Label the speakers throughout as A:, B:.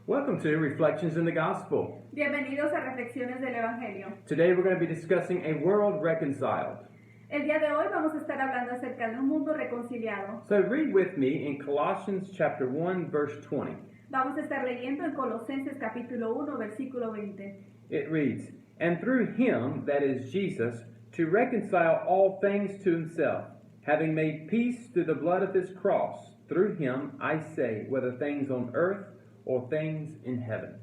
A: Welcome to Reflections in the Gospel.
B: Bienvenidos a Reflexiones del Evangelio.
A: Today we're going to be discussing a world reconciled.
B: El día de hoy vamos a estar hablando acerca de un mundo reconciliado.
A: So read with me in Colossians chapter 1 verse 20.
B: Vamos a estar leyendo en Colosenses capítulo 1 versículo 20.
A: It reads, "And through him, that is Jesus, to reconcile all things to himself, having made peace through the blood of his cross. Through him, I say, whether things on earth or things in heaven."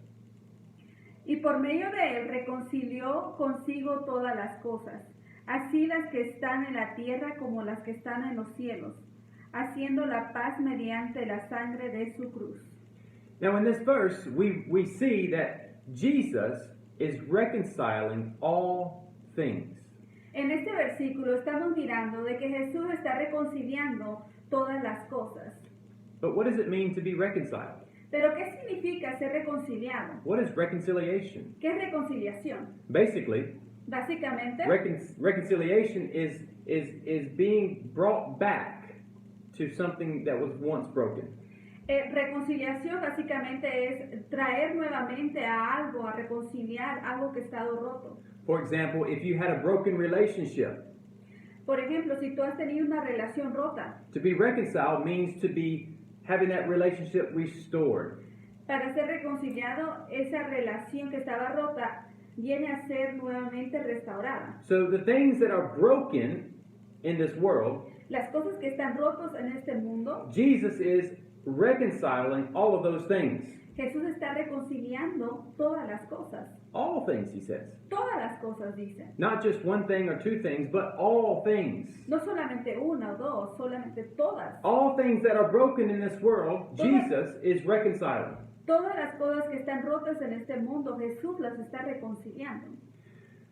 B: Y por medio de él reconcilió consigo todas las cosas, así las que están en la tierra como las que están en los cielos, haciendo la paz mediante la sangre de su cruz.
A: Now in this verse, we see that Jesus is reconciling all things.
B: En este versículo estamos mirando de que Jesús está reconciliando todas las cosas.
A: But what does it mean to be reconciled?
B: Pero ¿qué significa ser reconciliado?
A: What is reconciliation?
B: ¿Qué es reconciliación?
A: Basically,
B: Básicamente,
A: reconciliation is being brought back to something that was once broken.
B: Reconciliación básicamente es traer nuevamente a algo, a reconciliar algo que ha estado roto.
A: For example, if you had a broken relationship,
B: Por ejemplo, si tú has tenido una relación rota,
A: to be reconciled means to be having that relationship restored.
B: para ser reconciliado, esa relación que estaba rota viene a ser nuevamente restaurada.
A: So the things that are broken in this world,
B: Las cosas que están rotos en este mundo,
A: Jesus is reconciling all of those things.
B: Jesús está reconciliando todas las cosas.
A: All things, he says.
B: Todas las cosas, dice.
A: Not just one thing or two things, but all things.
B: No solamente una o dos, solamente todas.
A: All things that are broken in this world, Jesus is reconciling.
B: Todas las cosas que están rotas en este mundo, Jesús las está reconciliando.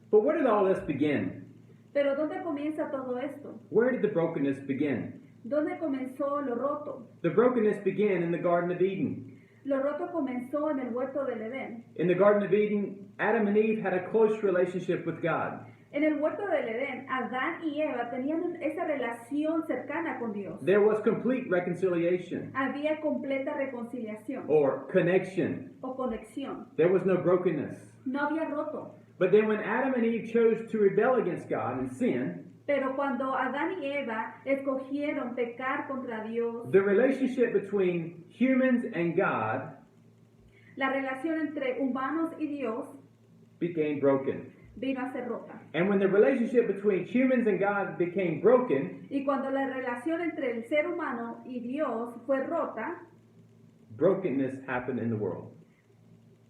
A: But where did all this begin?
B: Pero ¿dónde comienza todo esto?
A: Where did the brokenness begin?
B: ¿Dónde comenzó lo roto?
A: The brokenness began in the Garden of Eden.
B: Lo roto comenzó en el huerto del Edén.
A: In the Garden of Eden, Adam and Eve had a close relationship with God.
B: En el huerto del Edén, Adán y Eva tenían esa relación cercana con Dios.
A: There was complete reconciliation
B: Había completa reconciliación
A: or connection.
B: o conexión.
A: There was no brokenness.
B: No había roto.
A: But then when Adam and Eve chose to rebel against God and sin,
B: Pero cuando Adán y Eva escogieron pecar contra Dios,
A: the relationship between humans and God
B: la relación entre humanos y Dios
A: became broken.
B: vino a ser rota.
A: And when the relationship between humans and God became broken,
B: Y cuando la relación entre el ser humano y Dios fue rota,
A: brokenness happened in the world.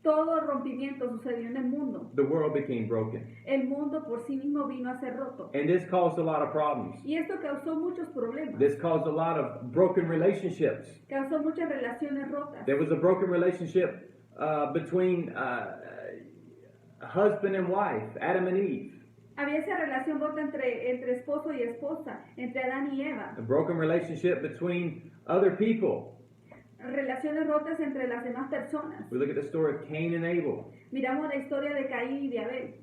B: todo rompimiento sucedió en el mundo.
A: The world became broken.
B: El mundo por sí mismo vino a ser roto.
A: And this caused a lot of problems.
B: Y esto causó muchos problemas.
A: This caused a lot of broken relationships.
B: Causó muchas relaciones rotas.
A: There was a broken relationship between husband and wife, Adam and Eve.
B: Había esa relación rota entre esposo y esposa, entre Adán y Eva.
A: A broken relationship between other people.
B: Relaciones rotas entre las demás personas.
A: We look at the story of Cain and Abel,
B: Miramos la historia de Caín y de Abel,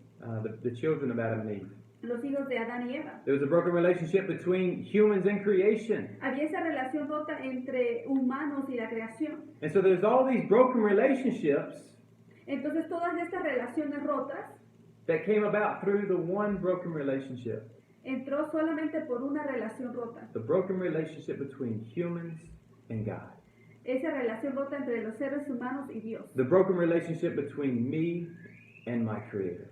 A: the children of Adam and Eve.
B: los hijos de Adán y Eva.
A: There was a broken relationship between humans and creation.
B: Había esa relación rota entre humanos y la creación.
A: And so there's all these broken relationships
B: Entonces todas estas relaciones rotas
A: that came about through the one broken relationship.
B: entró solamente por una relación rota.
A: The broken relationship between humans and God.
B: Esa relación rota entre los seres humanos y Dios.
A: The broken relationship between me and my Creator.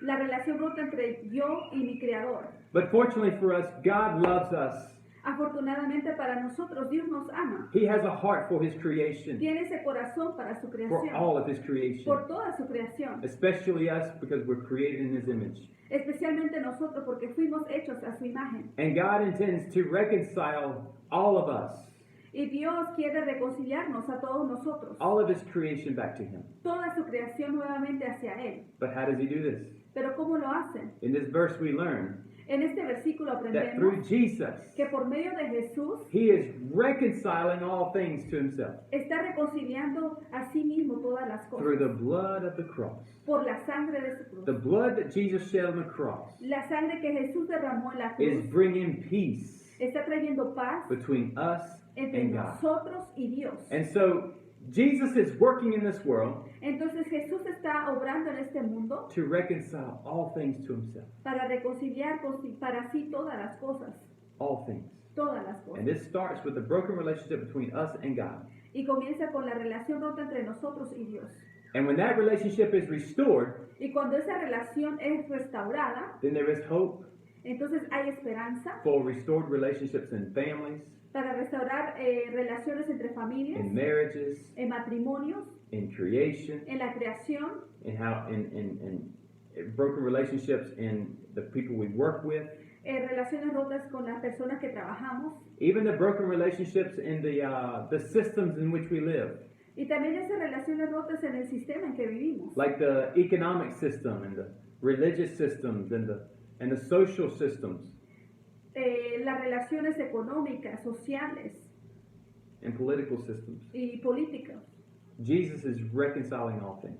B: La relación rota entre yo y mi Creador.
A: But fortunately for us, God loves us.
B: Afortunadamente para nosotros, Dios nos ama.
A: He has a heart for His creation,
B: Tiene ese corazón para su
A: for
B: creación.
A: all of His creation.
B: Por toda su creación.
A: Especially us because we're created in His image.
B: Especialmente nosotros porque fuimos hechos a su imagen.
A: And God intends to reconcile all of us,
B: Y Dios quiere reconciliarnos a todos nosotros.
A: all of His creation back to Him.
B: Toda su creación nuevamente hacia Él.
A: But how does He do this?
B: Pero ¿cómo lo hace?
A: In this verse we learn
B: En este versículo
A: that through
B: aprendemos
A: Jesus,
B: que por medio de Jesús
A: He is reconciling all things to Himself
B: está reconciliando a sí mismo todas las
A: through
B: cosas
A: the blood of the cross.
B: por la sangre de su
A: The
B: cruz.
A: blood that Jesus shed on the cross
B: La sangre que Jesús derramó en la
A: is
B: cruz
A: bringing peace
B: está trayendo paz
A: between us
B: entre
A: and God.
B: nosotros y Dios.
A: And so Jesus is working in this world
B: Entonces Jesús está obrando en este mundo
A: to reconcile all things to himself.
B: para reconciliar para sí todas las cosas.
A: All things.
B: Todas las cosas.
A: And this starts with the broken relationship between us and God.
B: Y comienza con la relación rota entre nosotros y Dios.
A: And when that relationship is restored,
B: Y cuando esa relación es restaurada,
A: then there is hope
B: entonces hay esperanza
A: for restored relationships in families,
B: para restaurar relaciones entre familias,
A: in marriages,
B: en matrimonios,
A: in creation,
B: en la creación,
A: in broken relationships in the people we work with,
B: relaciones rotas con las personas que trabajamos,
A: even the broken relationships in the systems in which we live,
B: y también esas relaciones rotas en el sistema en que vivimos,
A: like the economic system and the religious systems and the social systems
B: las relaciones económicas, sociales
A: and political systems.
B: y políticas.
A: Jesus is reconciling all things.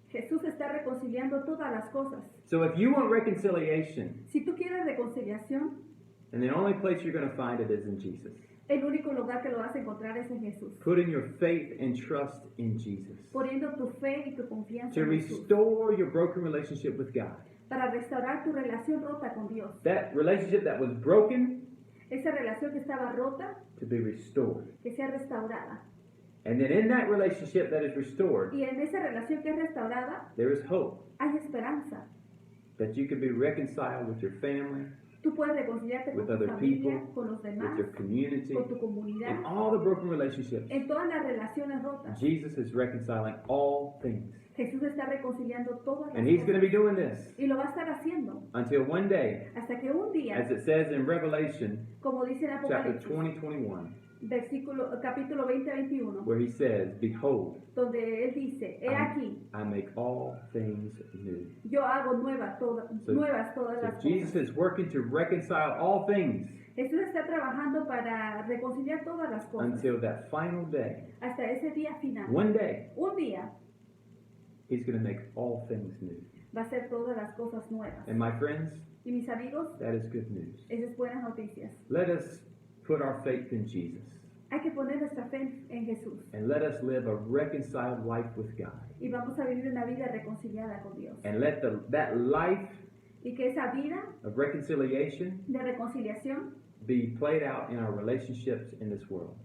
B: Jesús está reconciliando todas las cosas.
A: So if you want reconciliation,
B: Si tú quieres reconciliación,
A: and the only place you're going to find it is in Jesus.
B: el único lugar que lo vas a encontrar es en Jesús.
A: Putting your faith and trust in Jesus.
B: Poniendo tu fe y tu confianza
A: To
B: en Jesús.
A: restore your broken relationship with God.
B: Para restaurar tu relación rota con Dios.
A: That relationship that was broken,
B: Esa relación que estaba rota,
A: to be restored.
B: que sea restaurada.
A: And then in that relationship that is restored,
B: Y en esa relación que es restaurada,
A: there is hope
B: hay esperanza.
A: that you can be reconciled with your family,
B: Tú puedes reconciliarte con
A: with
B: tu
A: other
B: familia,
A: people,
B: con los demás,
A: with your community,
B: con tu comunidad,
A: in all the broken relationships.
B: en todas las relaciones rotas.
A: Jesus is reconciling all things.
B: Jesús está reconciliando todas las
A: And he's going to be
B: cosas.
A: doing this
B: Y lo va a estar haciendo
A: until one day,
B: hasta que un día,
A: as it says in Revelation
B: como dice en
A: chapter
B: Apocalipsis,
A: 20:21,
B: capítulo 20-21,
A: where he says, "Behold,
B: donde él dice, he aquí,
A: I make all things new."
B: yo hago nuevas todas
A: So
B: las
A: Jesus
B: cosas.
A: is working to reconcile all things
B: Jesús está trabajando para reconciliar todas las cosas
A: until that final day.
B: hasta ese día final.
A: One day,
B: Un día
A: he's going to make all things new.
B: va a ser todas las cosas nuevas.
A: And my friends,
B: Y mis amigos,
A: that is good news.
B: esas buenas noticias.
A: Let us put our faith in Jesus
B: Hay que poner nuestra fe en Jesús
A: and let us live a reconciled life with God.
B: y vamos a vivir una vida reconciliada con Dios.
A: And let that life
B: Y que esa vida
A: of reconciliation
B: de reconciliación
A: be played out in our relationships in this world.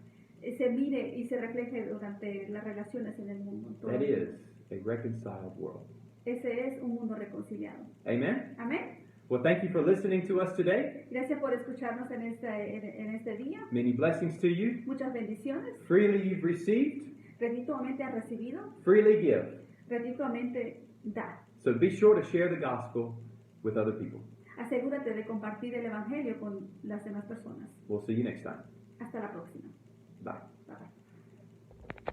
B: se mire y se refleje durante las relaciones en el mundo. en todo
A: That
B: el mundo.
A: is a reconciled world.
B: Ese es un mundo reconciliado.
A: Amen?
B: Amén.
A: Well, thank you for listening to us today.
B: Gracias por escucharnos en este día.
A: Many blessings to you.
B: Muchas bendiciones.
A: Freely you've received,
B: Gratuitamente has recibido,
A: freely give.
B: gratuitamente da.
A: So be sure to share the gospel with other people.
B: Asegúrate de compartir el Evangelio con las demás personas.
A: We'll see you next time.
B: Hasta la próxima.